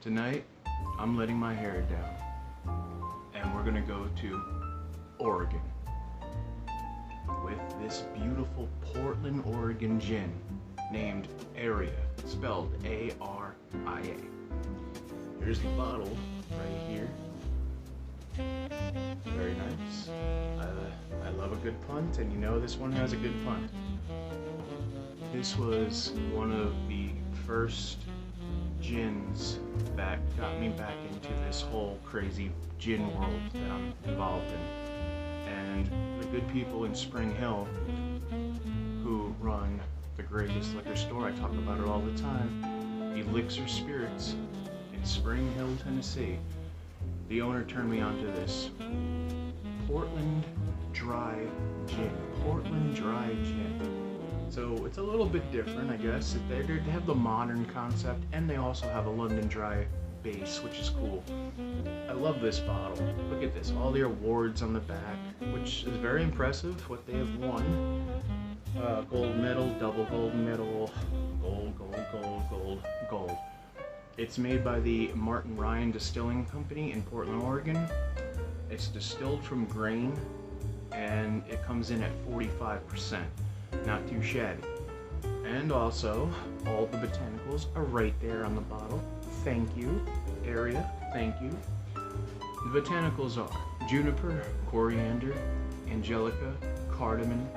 Tonight, I'm letting my hair down, and we're gonna go to Oregon with this beautiful Portland, Oregon gin named Aria, spelled A-R-I-A. Here's the bottle right here. Very nice. I love a good punt, and you know this one has a good punt. This was one of the first gins that got me back into this whole crazy gin world that I'm involved in. And the good people in Spring Hill, who run the greatest liquor store, I talk about it all the time, Elixir Spirits in Spring Hill, Tennessee. The owner turned me on to this Portland Dry Gin. Portland Dry Gin. So it's a little bit different, I guess. They have the modern concept, and they also have a London Dry base, which is cool. I love this bottle. Look at this, all the awards on the back, which is very impressive, what they have won. Gold medal, double gold medal, gold, gold, gold, gold, gold. It's made by the Martin Ryan Distilling Company in Portland, Oregon. It's distilled from grain, and it comes in at 45%. Not too shabby. And also, all the botanicals are right there on the bottle. Thank you, Aria, thank you. The botanicals are juniper, coriander, angelica, cardamom,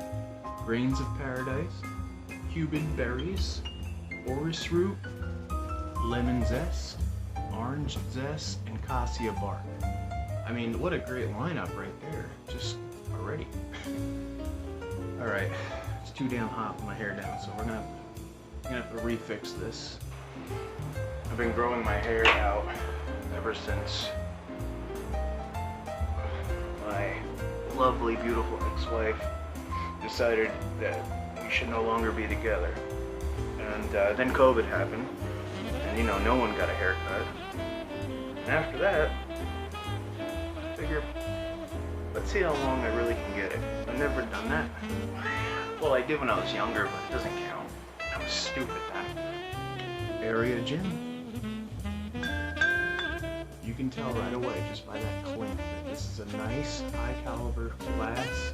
grains of paradise, cupid berries, orris root, lemon zest, orange zest, and cassia bark. I mean, what a great lineup right there, just already. All right, it's too damn hot with my hair down, so we're gonna have to refix this. I've been growing my hair out ever since my lovely, beautiful ex-wife decided that we should no longer be together. And then COVID happened, and you know, no one got a haircut. And after that, I figured, let's see how long I really can get it. I've never done that. Well, I did when I was younger, but it doesn't count. I was stupid then. Aria Gin. You can tell right away just by that clink that this is a nice high caliber glass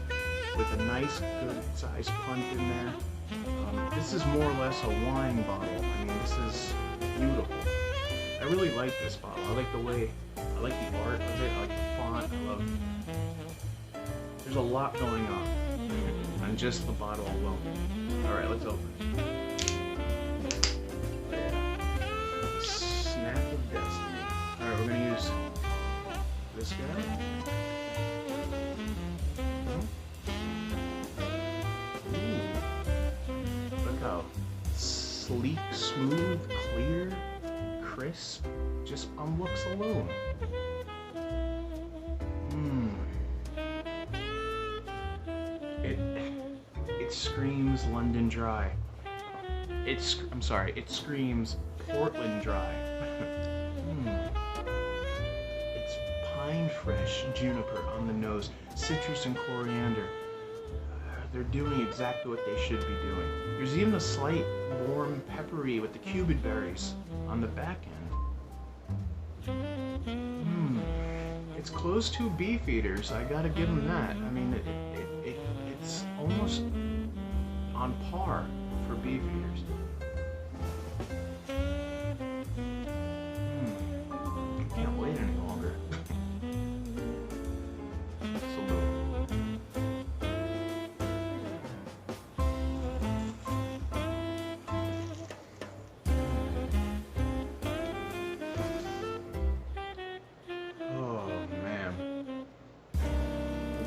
with a nice good sized punt in there. This is more or less a wine bottle. I mean, this is beautiful. I really like this bottle. I like the way, I like the art of it, I like the font, I love, there's a lot going on just the bottle alone. Alright, let's open it. Snap of destiny. Alright, we're gonna use this guy. Ooh. Look how sleek, smooth, clear, crisp, just on looks alone. It screams London Dry. It screams Portland Dry. It's pine fresh juniper on the nose, citrus and coriander. They're doing exactly what they should be doing. There's even a slight warm peppery with the cupid berries on the back end. It's close to beef eaters, I gotta give them that. I mean, it's almost on par for beef eaters. I can't wait any longer.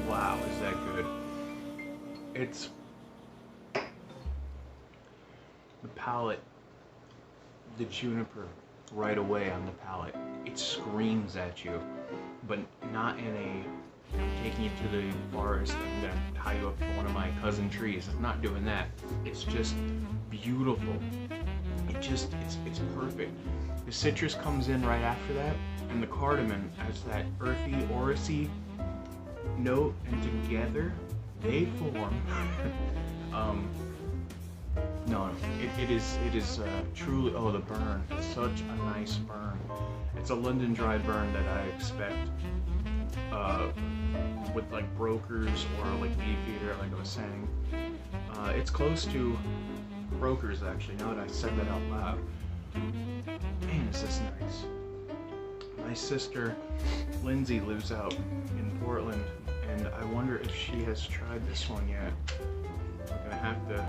Wow, is that good? It's the palate, the juniper right away on the palate. It screams at you, but not in a, I'm taking you to the forest and I'm gonna tie you up to one of my cousin trees. I'm not doing that. It's just beautiful. It's perfect. The citrus comes in right after that, and the cardamom has that earthy, orris-y note, and together they form it is truly, oh, the burn, such a nice burn. It's a London dry burn that I expect with like Brokers or like Beefeater, like I was saying. It's close to Brokers actually, now that I said that out loud. Man, is this nice. My sister Lindsay lives out in Portland, and I wonder if she has tried this one yet. We're gonna have to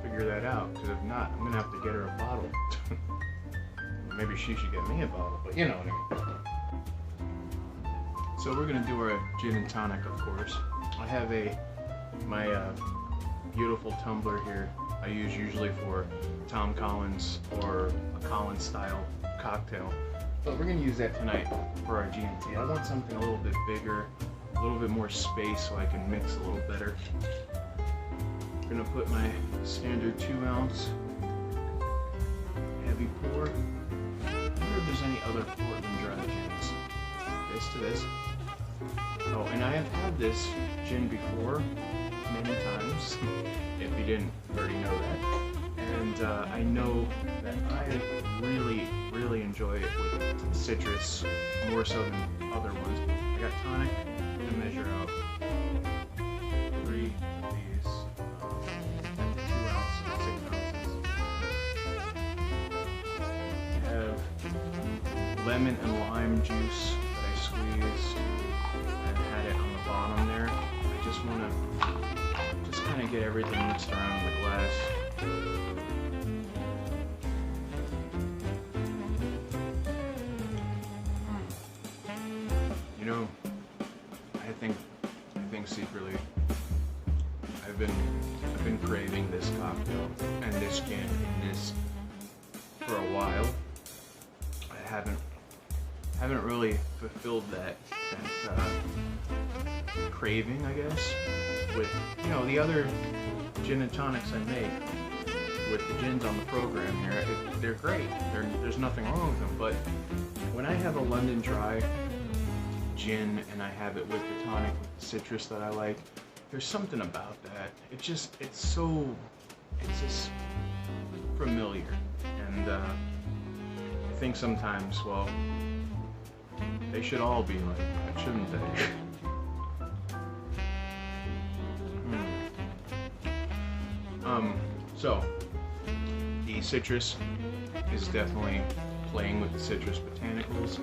figure that out, because if not, I'm gonna have to get her a bottle. Maybe she should get me a bottle, but you know what I mean. So we're gonna do our gin and tonic, of course. I have my beautiful tumbler here. I use usually for Tom Collins or a Collins style cocktail. But we're gonna use that tonight for our G&T. I want something a little bit bigger, a little bit more space so I can mix a little better. I'm gonna put my standard 2-ounce heavy pour. I wonder if there's any other Portland dry gins. This to this. Oh, and I have had this gin before, many times, if you didn't already know that. And I know that I really enjoy it with citrus, more so than other ones. I got tonic to measure out 3 of these, 2 ounces, 6 ounces. I have lemon and lime juice that I squeezed and had it on the bottom there. I just want to kind of get everything mixed around in the glass. You know, I think secretly I've been craving this cocktail and this gin and this for a while. I haven't really fulfilled that craving, I guess, with, you know, the other gin and tonics I make with the gins on the program here. They're great. There's nothing wrong with them, but when I have a London dry gin and I have it with the tonic with the citrus that I like, there's something about that. It's just familiar, and I think sometimes, well, they should all be like that, shouldn't they? So the citrus is definitely playing with the citrus botanicals.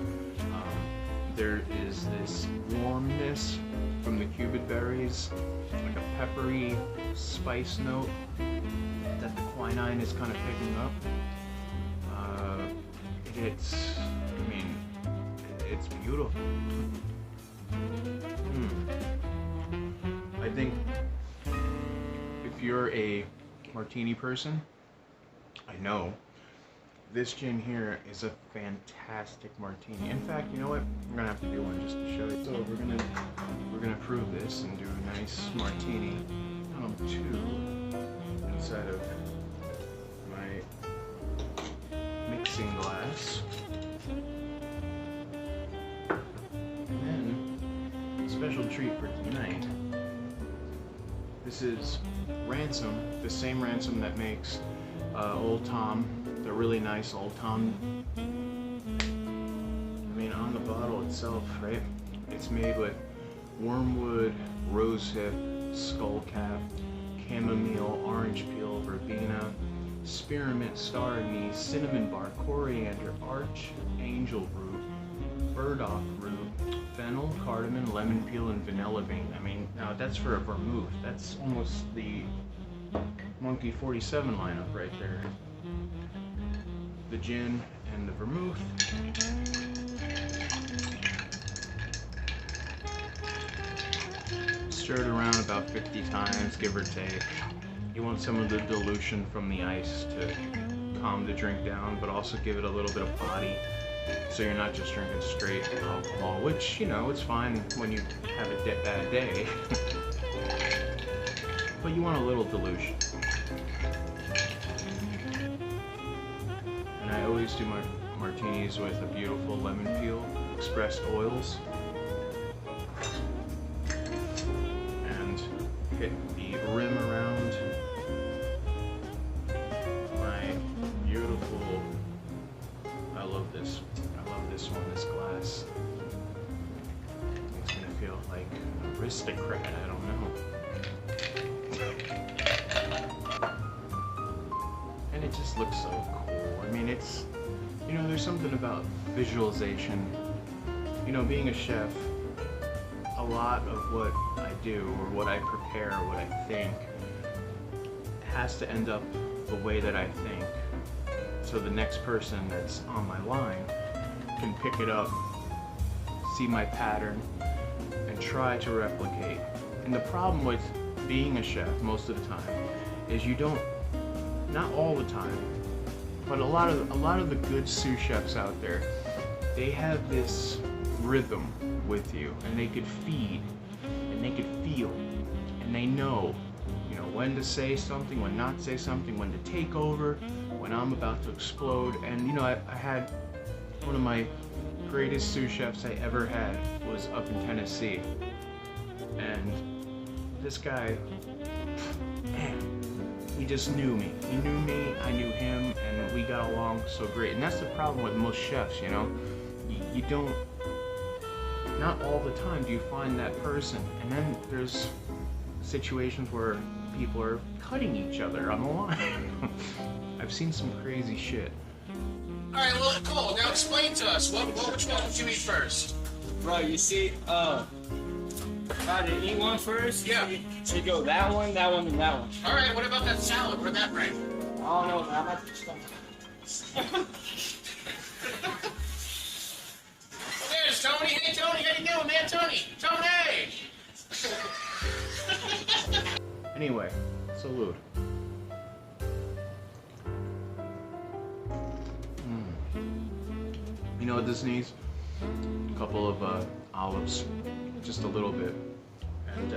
There is this warmness from the cubid berries, like a peppery spice note that the quinine is kind of picking up. It's beautiful. I think if you're a martini person, I know this gin here is a fantastic martini. In fact, you know what? I'm gonna have to do one just to show you. So we're gonna prove this and do a nice martini. 2 inside of my mixing glass, and then a special treat for tonight. This is Ransom, the same Ransom that makes Old Tom, the really nice Old Tom. I mean, on the bottle itself, right? It's made with wormwood, rosehip, skullcap, chamomile, orange peel, verbena, spearmint, star anise, cinnamon bark, coriander, archangel root, burdock root, fennel, cardamom, lemon peel, and vanilla bean. I mean, now that's for a vermouth. That's almost the Monkey 47 lineup right there. The gin and the vermouth. Stir it around about 50 times, give or take. You want some of the dilution from the ice to calm the drink down, but also give it a little bit of body, so you're not just drinking straight alcohol, which, you know, it's fine when you have a bad day. But you want a little dilution. And I always do my martinis with a beautiful lemon peel, expressed oils, and hit the rim around my beautiful, I love this this one, this glass. It's gonna feel like an aristocrat, I don't know. And it just looks so cool. I mean, it's, you know, there's something about visualization. You know, being a chef, a lot of what I do, or what I prepare, what I think, has to end up the way that I think. So the next person that's on my line can pick it up, see my pattern, and try to replicate. And the problem with being a chef most of the time is you don't, not all the time, but a lot of the good sous chefs out there, they have this rhythm with you, and they could feed, and they could feel, and they know, you know, when to say something, when not to say something, when to take over, when I'm about to explode. And you know, I had one of my greatest sous chefs I ever had was up in Tennessee, and this guy, man, he just knew me. He knew me, I knew him, and we got along so great. And that's the problem with most chefs, you know, you don't, not all the time do you find that person. And then there's situations where people are cutting each other on the line. I've seen some crazy shit. Alright, well, cool. Now explain to us, which one would you eat first? Bro, you see, I to eat one first? Yeah. So you go that one, and that one. Alright, what about that salad? Where'd that rank? I don't know, man. I'm not just There's Tony. Hey, Tony, how you doing, man? Tony! Anyway, salute. You know what this needs? A couple of olives, just a little bit. And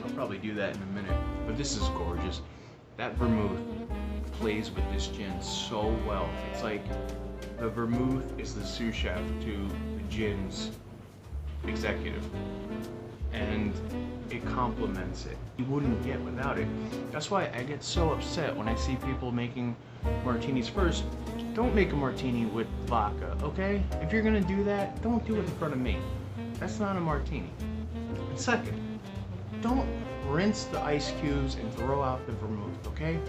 I'll probably do that in a minute. But this is gorgeous. That vermouth plays with this gin so well. It's like the vermouth is the sous chef to the gin's executive. And it complements it. You wouldn't get without it. That's why I get so upset when I see people making martinis. First, don't make a martini with vodka, okay? If you're gonna do that, don't do it in front of me. That's not a martini. And second, don't rinse the ice cubes and throw out the vermouth, okay?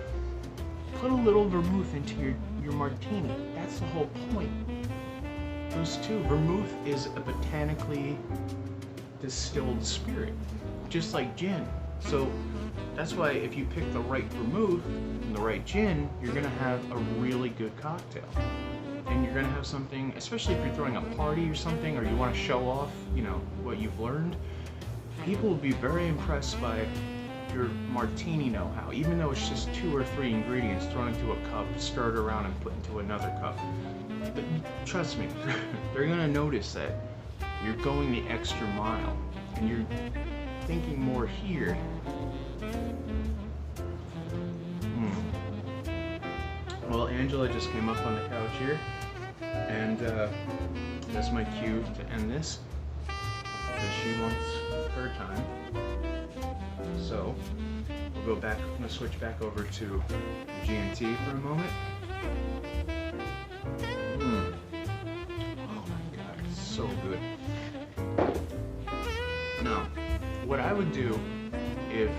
Put a little vermouth into your martini. That's the whole point. Those two, vermouth is a botanically distilled spirit, just like gin. So that's why if you pick the right vermouth and the right gin, you're gonna have a really good cocktail. And you're gonna have something, especially if you're throwing a party or something, or you wanna show off, you know, what you've learned. People will be very impressed by your martini know-how, even though it's just 2 or 3 ingredients thrown into a cup, stirred around and put into another cup. But trust me, they're gonna notice that you're going the extra mile, and you're thinking more here. Well, Angela just came up on the couch here, and that's my cue to end this, because she wants her time. So, we'll go back, I'm gonna switch back over to G&T for a moment. Oh my god, it's so good. Now, what I would do if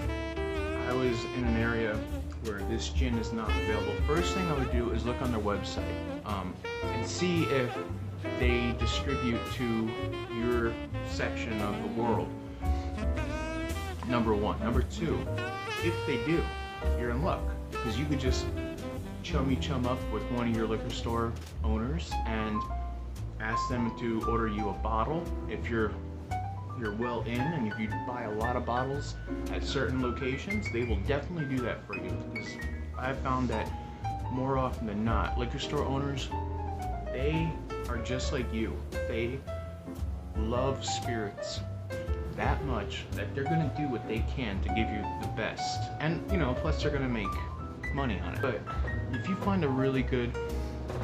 I was in an area where this gin is not available, first thing I would do is look on their website and see if they distribute to your section of the world. Number one. Number two, if they do, you're in luck, because you could just chum up with one of your liquor store owners and ask them to order you a bottle if you're well in, and if you buy a lot of bottles at certain locations, they will definitely do that for you. Because I've found that more often than not, liquor store owners, they are just like you. They love spirits that much that they're gonna do what they can to give you the best. And you know, plus they're gonna make money on it. But if you find a really good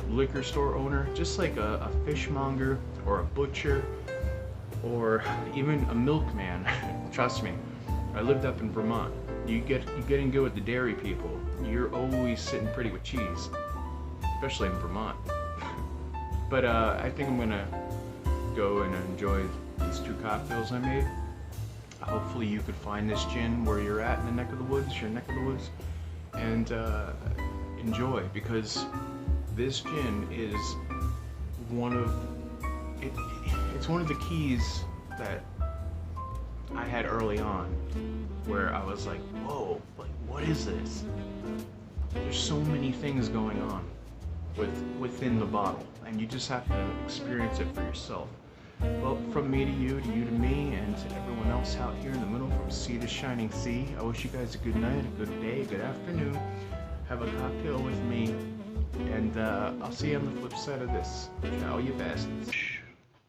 liquor store owner, just like a fishmonger or a butcher, or even a milkman, trust me, I lived up in Vermont. You get in good with the dairy people, you're always sitting pretty with cheese, especially in Vermont. But I think I'm gonna go and enjoy these 2 cocktails I made. Hopefully you could find this gin where you're at in the neck of the woods, your neck of the woods, and enjoy, because this gin is one of it's one of the keys that I had early on, where I was like, whoa, like what is this? There's so many things going on within the bottle, and you just have to experience it for yourself. Well, from me to you to me, and to everyone else out here in the middle, from sea to shining sea, I wish you guys a good night, a good day, a good afternoon. Have a cocktail with me, and I'll see you on the flip side of this. Ciao, you bastards.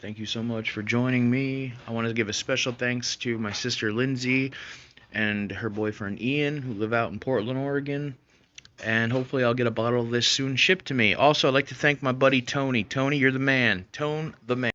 Thank you so much for joining me. I want to give a special thanks to my sister Lindsay and her boyfriend Ian, who live out in Portland, Oregon. And hopefully I'll get a bottle of this soon shipped to me. Also, I'd like to thank my buddy Tony. Tony, you're the man. Tone the man.